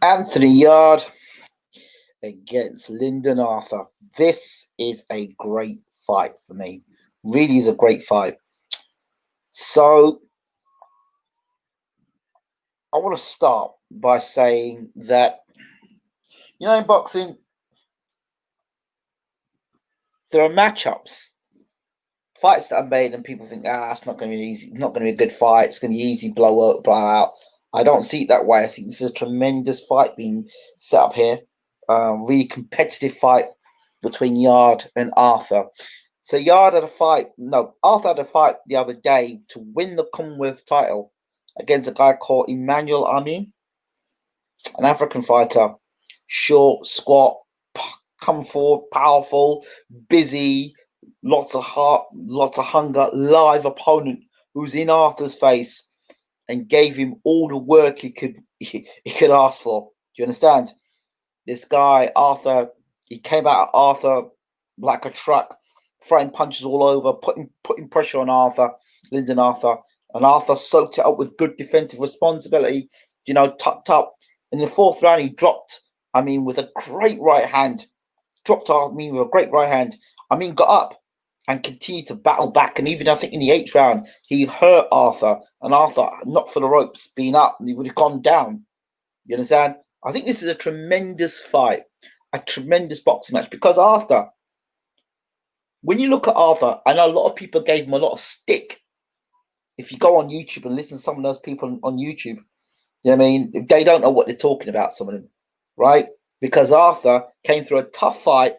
Anthony Yarde against Lyndon Arthur. This is a great fight for me. Really is a great fight. So I want to start by saying that, in boxing, there are matchups, fights that are made, and people think, it's not going to be easy. It's not going to be a good fight. It's going to be easy, blow out. I don't see it that way. I think this is a tremendous fight being set up here. Really competitive fight between Yarde and Arthur. So Yarde had a fight. No, Arthur had a fight the other day to win the Commonwealth title against a guy called Emmanuel Amin, an African fighter, short, squat, come forward, powerful, busy, lots of heart, lots of hunger, live opponent who's in Arthur's face and gave him all the work he could ask for. Do you understand? This guy, Arthur, he came out at Arthur like a truck, throwing punches all over, putting pressure on Arthur, Lyndon Arthur, and Arthur soaked it up with good defensive responsibility, tucked up. In the fourth round, he dropped, with a great right hand. Dropped with a great right hand. Got up and continued to battle back. And even, I think, in the eighth round, he hurt Arthur. And Arthur, not for the ropes, being up, and he would have gone down. You understand? I think this is a tremendous fight, a tremendous boxing match. Because Arthur, when you look at Arthur, I know a lot of people gave him a lot of stick. If you go on YouTube and listen to some of those people on YouTube, they don't know what they're talking about, some of them, right? Because Arthur came through a tough fight,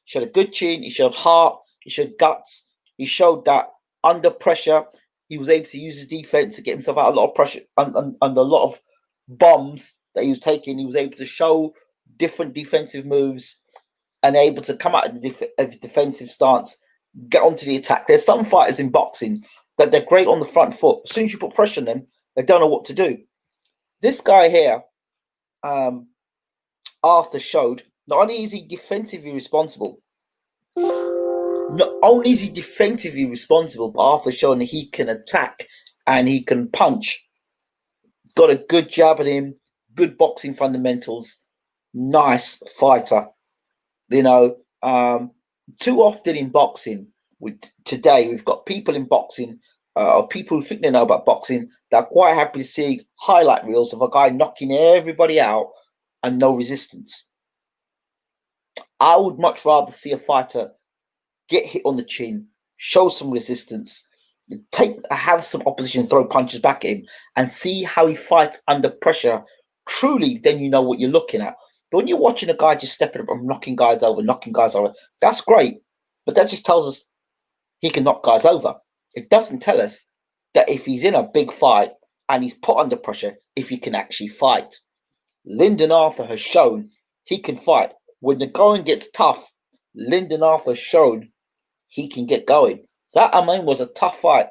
showed a good chin, he showed heart, he showed guts, he showed that under pressure, he was able to use his defense to get himself out of a lot of pressure, under a lot of bombs that he was taking. He was able to show different defensive moves and able to come out of the defensive stance, get onto the attack. There's some fighters in boxing that they're great on the front foot. As soon as you put pressure on them, they don't know what to do. This guy here, Arthur, showed not only is he defensively responsible, but Arthur showing that he can attack and he can punch. Got a good jab at him, good boxing fundamentals, nice fighter. Too often in boxing, today we've got people in boxing, or people who think they know about boxing, that are quite happy to see highlight reels of a guy knocking everybody out and no resistance. I would much rather see a fighter get hit on the chin, show some resistance, have some opposition throw punches back at him, and see how he fights under pressure. Truly, then you know what you're looking at. But when you're watching a guy just stepping up and knocking guys over, that's great. But that just tells us he can knock guys over. It doesn't tell us that if he's in a big fight and he's put under pressure, if he can actually fight. Lyndon Arthur has shown he can fight. When the going gets tough, Lyndon Arthur shown he can get going. That, was a tough fight.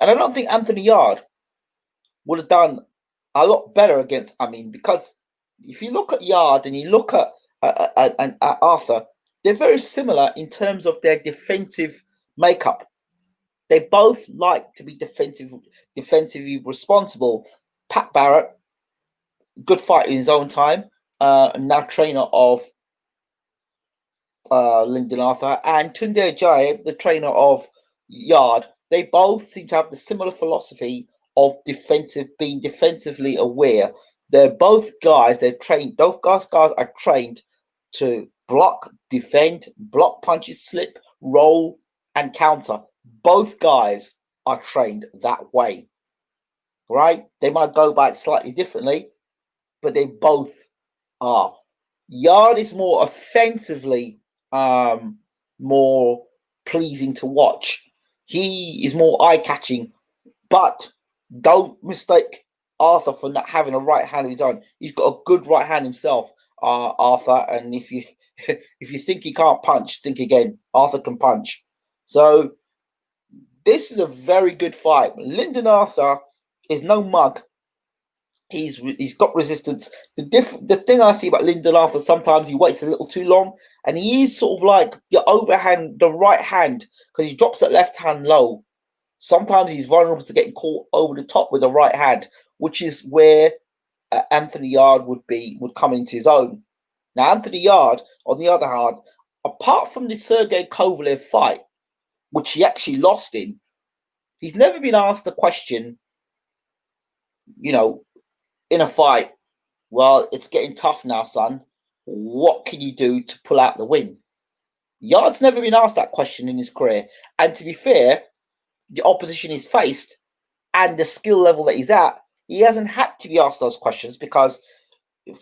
And I don't think Anthony Yarde would have done a lot better against because if you look at Yarde and you look at Arthur, they're very similar in terms of their defensive makeup. They both like to be defensively responsible. Pat Barrett, good fighter in his own time, now trainer of Lyndon Arthur, and Tunde Ajayi, the trainer of Yarde. They both seem to have the similar philosophy of being defensively aware. They're both guys. They're trained. Both guys are trained to block, defend, block punches, slip, roll, and counter. Both guys are trained that way, right? They might go by it slightly differently, but they both are. Yarde is more offensively, more pleasing to watch. He is more eye-catching, but don't mistake Arthur for not having a right hand of his own. He's got a good right hand himself, Arthur. And if you think he can't punch, think again. Arthur can punch. So this is a very good fight. Lyndon Arthur is no mug. He's got resistance. The thing I see about Lyndon Arthur, sometimes he waits a little too long, and he is sort of like the right hand, because he drops that left hand low. Sometimes he's vulnerable to getting caught over the top with the right hand, which is where Anthony Yarde would come into his own. Now, Anthony Yarde, on the other hand, apart from the Sergey Kovalev fight, which he actually lost in, he's never been asked the question, in a fight, well, it's getting tough now, son. What can you do to pull out the win? Yarde's never been asked that question in his career. And to be fair, the opposition he's faced and the skill level that he's at, he hasn't had to be asked those questions because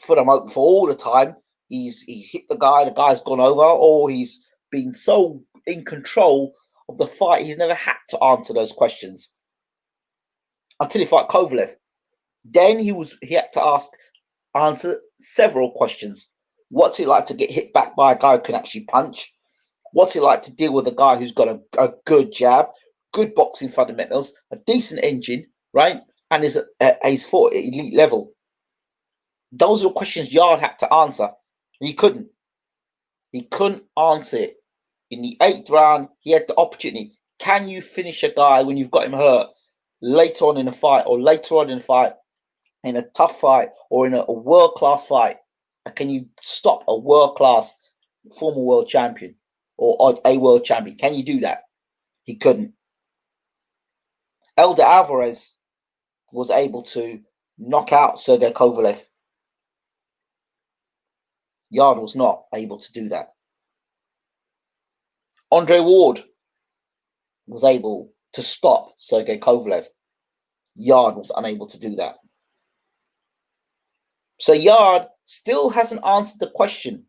for all the time, he hit the guy's gone over, or he's been so in control of the fight, he's never had to answer those questions. Until he fought Kovalev. Then he had to answer several questions. What's it like to get hit back by a guy who can actually punch? What's it like to deal with a guy who's got a good jab, good boxing fundamentals, a decent engine, right? And he's fought at elite level. Those are questions Yarde had to answer. And he couldn't. He couldn't answer it. In the 8th round, he had the opportunity. Can you finish a guy when you've got him hurt later on in the fight, or later on in the fight, in a tough fight, or in a world-class fight? Can you stop a world-class former world champion or a world champion? Can you do that? He couldn't. Elder Alvarez was able to knock out Sergey Kovalev. Yarde was not able to do that. Andre Ward was able to stop Sergey Kovalev. Yarde was unable to do that. So Yarde still hasn't answered the question.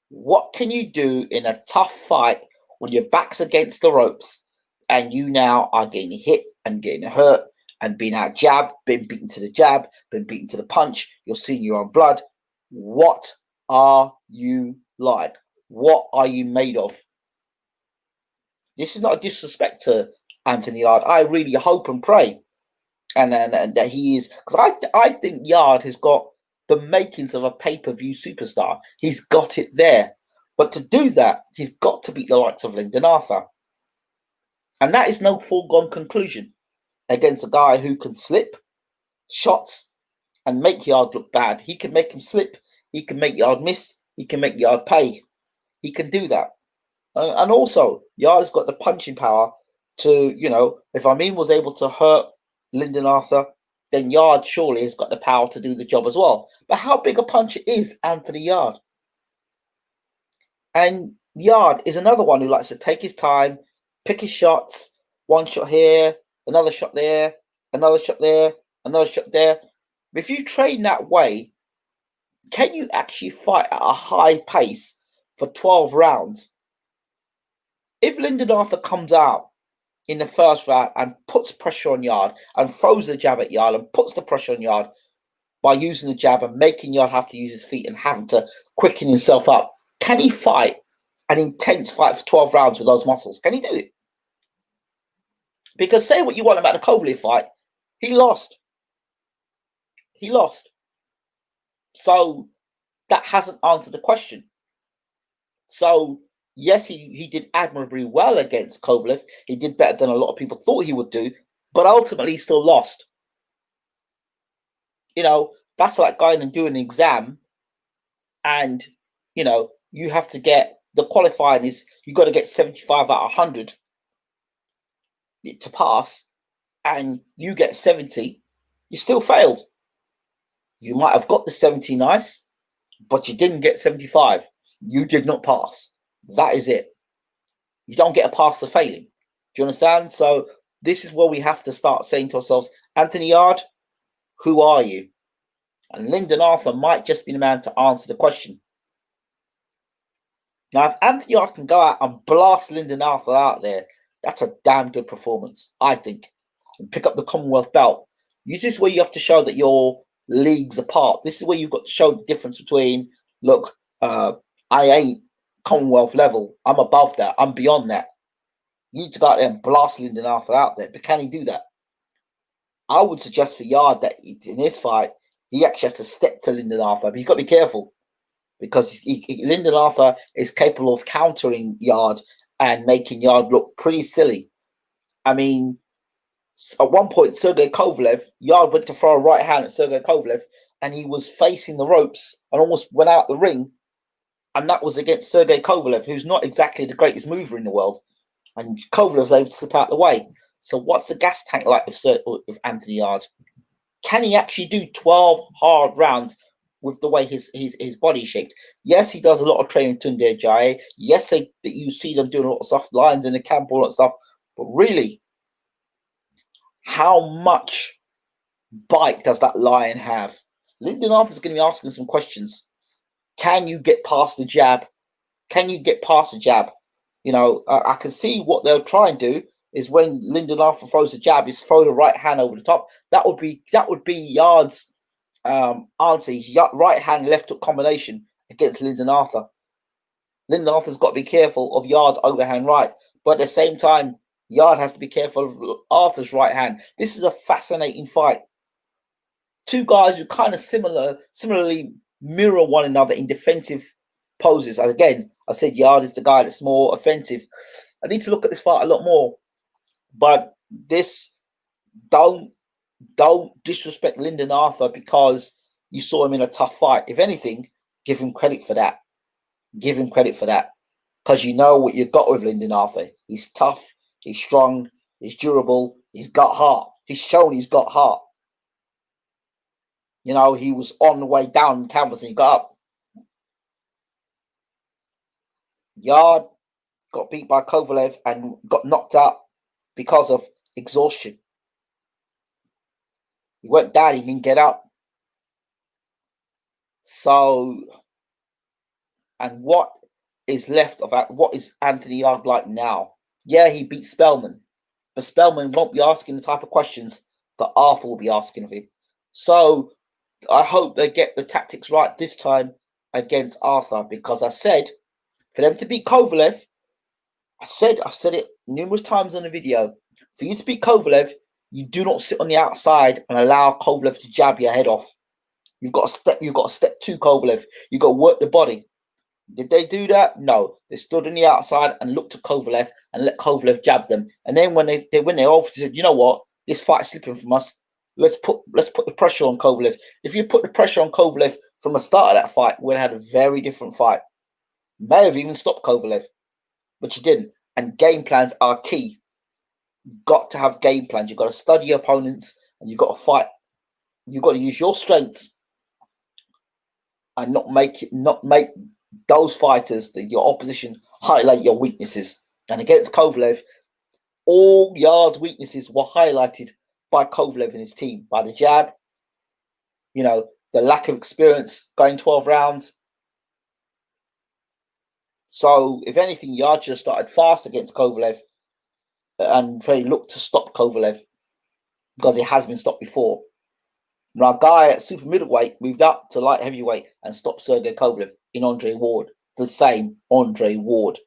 What can you do in a tough fight when your back's against the ropes and you now are getting hit and getting hurt and being out jabbed, been beaten to the jab, been beaten to the punch, you're seeing your own blood? What are you like? What are you made of? This is not a disrespect to Anthony Yarde. I really hope and pray and that he is, because I think Yarde has got the makings of a pay-per-view superstar. He's got it there. But to do that, he's got to beat the likes of Lyndon Arthur. And that is no foregone conclusion against a guy who can slip shots and make Yarde look bad. He can make him slip. He can make Yarde miss. He can make Yarde pay. He can do that. And also, Yarde's got the punching power to, if Amin was able to hurt Lyndon Arthur, then Yarde surely has got the power to do the job as well. But how big a puncher is Anthony Yarde? And Yarde is another one who likes to take his time, pick his shots, one shot here, another shot there, another shot there, another shot there. If you train that way, can you actually fight at a high pace for 12 rounds? If Lyndon Arthur comes out in the first round and puts pressure on Yarde and throws the jab at Yarde and puts the pressure on Yarde by using the jab and making Yarde have to use his feet and having to quicken himself up, can he fight an intense fight for 12 rounds with those muscles? Can he do it? Because say what you want about the Kovalev fight, he lost. He lost. So that hasn't answered the question. So yes, he did admirably well against Kovalev. He did better than a lot of people thought he would do, but ultimately he still lost. That's like going and doing an exam and, you have to get, the qualifying is, you've got to get 75 out of 100 to pass, and you get 70, you still failed. You might have got the 70 nice, but you didn't get 75. You did not pass. That is it. You don't get a pass for failing. Do you understand? So this is where we have to start saying to ourselves, Anthony Yarde, who are you? And Lyndon Arthur might just be the man to answer the question. Now, if Anthony Yarde can go out and blast Lyndon Arthur out there, that's a damn good performance, I think. And pick up the Commonwealth belt. This is where you have to show that your leagues apart. This is where you've got to show the difference between, look, I ain't Commonwealth level. I'm above that. I'm beyond that. You need to go out there and blast Lyndon Arthur out there. But can he do that? I would suggest for Yarde that in this fight, he actually has to step to Lyndon Arthur. But he's got to be careful because Lyndon Arthur is capable of countering Yarde and making Yarde look pretty silly. I mean, At one point, Sergey Kovalev, Yarde went to throw a right hand at Sergey Kovalev, and he was facing the ropes and almost went out the ring. And that was against Sergey Kovalev, who's not exactly the greatest mover in the world. And Kovalev was able to slip out the way. So what's the gas tank like with Anthony Yarde? Can he actually do 12 hard rounds with the way his body's shaped? Yes, he does a lot of training with Tunde Ajayi. Yes, you see them doing a lot of stuff, lines in the camp, all that stuff. But really, how much bite does that lion have? Lyndon Arthur's going to be asking some questions. Can you get past the jab? Can you get past the jab? You know, I can see what they'll try and do is when Lyndon Arthur throws a jab, is throw the right hand over the top. That would be Yarde's answer. His right hand left hook combination against Lyndon Arthur. Lyndon Arthur's got to be careful of Yarde's overhand right, but at the same time, Yarde has to be careful of Arthur's right hand. This is a fascinating fight. Two guys who kind of similarly mirror one another in defensive poses. And again, I said Yarde is the guy that's more offensive. I need to look at this fight a lot more. But this, don't disrespect Lyndon Arthur because you saw him in a tough fight. If anything, give him credit for that. Give him credit for that. Because you know what you've got with Lyndon Arthur. He's tough, he's strong, he's durable, he's got heart. He's shown he's got heart. You know, he was on the way down canvas and he got up. Yarde got beat by Kovalev and got knocked out because of exhaustion. He went down, he didn't get up. So, and what is left of that? What is Anthony Yarde like now? Yeah, he beat Spellman, but Spellman won't be asking the type of questions that Arthur will be asking of him. So, I hope they get the tactics right this time against Arthur, because I said for them to beat Kovalev, I said it numerous times on the video. For you to beat Kovalev, you do not sit on the outside and allow Kovalev to jab your head off. You've got to step to Kovalev. You've got to work the body. Did they do that? No. They stood on the outside and looked at Kovalev and let Kovalev jab them. And then when they obviously said, you know what, this fight's slipping from us. Let's put the pressure on Kovalev. If you put the pressure on Kovalev from the start of that fight, we'd have had a very different fight. May have even stopped Kovalev, but you didn't. And game plans are key. You've got to have game plans. You've got to study your opponents, and you've got to fight. You've got to use your strengths and not make those fighters, your opposition, highlight your weaknesses. And against Kovalev, all Yarde's weaknesses were highlighted by Kovalev and his team, by the jab, you know, the lack of experience going 12 rounds. So, if anything, Yarde just started fast against Kovalev and they looked to stop Kovalev because he has been stopped before. And our guy at super middleweight moved up to light heavyweight and stopped Sergey Kovalev in Andre Ward, the same Andre Ward.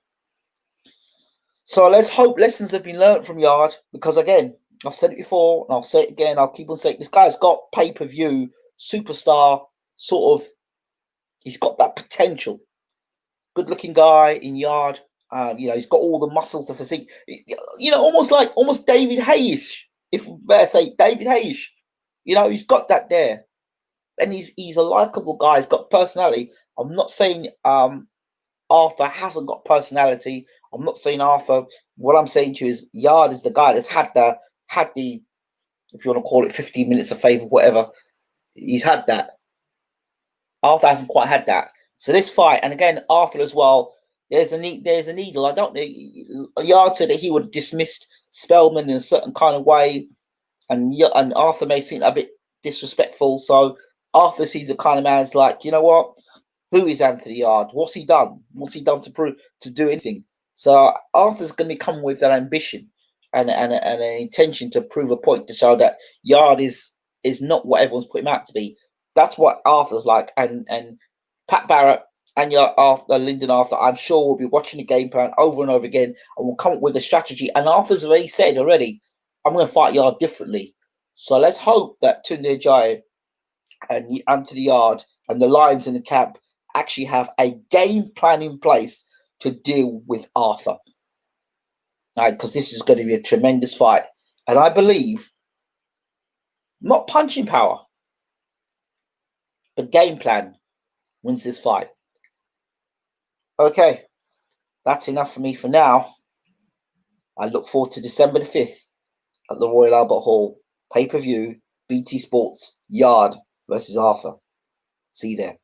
So let's hope lessons have been learned from Yarde, because again, I've said it before and I'll say it again, I'll keep on saying, this guy's got pay-per-view superstar sort of, he's got that potential. Good looking guy in Yarde. You know, he's got all the muscles, the physique. You know, almost David Hayes, if I say David Hayes. You know, he's got that there. And he's a likable guy. He's got personality. I'm not saying Arthur hasn't got personality. I'm not saying Arthur. What I'm saying to you is Yarde is the guy that's had the, if you want to call it 15 minutes of favour, whatever. He's had that. Arthur hasn't quite had that. So this fight, and again, Arthur as well, there's a needle. I don't know. Yarde said that he would have dismissed Spellman in a certain kind of way, and Arthur may seem a bit disrespectful. So Arthur sees the kind of man who's like, you know what? Who is Anthony Yarde? What's he done? What's he done to do anything? So Arthur's going to come with that ambition and an intention to prove a point, to show that Yarde is not what everyone's put him out to be. That's what Arthur's like, and Pat Barrett and Lyndon Arthur, I'm sure, will be watching the game plan over and over again, and will come up with a strategy. And Arthur's already said I'm going to fight Yarde differently. So let's hope that Tunde Ajayi and Anthony Yarde and the Lions in the camp actually have a game plan in place to deal with Arthur. Right, because this is going to be a tremendous fight. And I believe not punching power, but game plan wins this fight. Okay, that's enough for me for now. I look forward to December the 5th at the Royal Albert Hall. Pay-per-view, BT Sports, Yarde versus Arthur. See you there.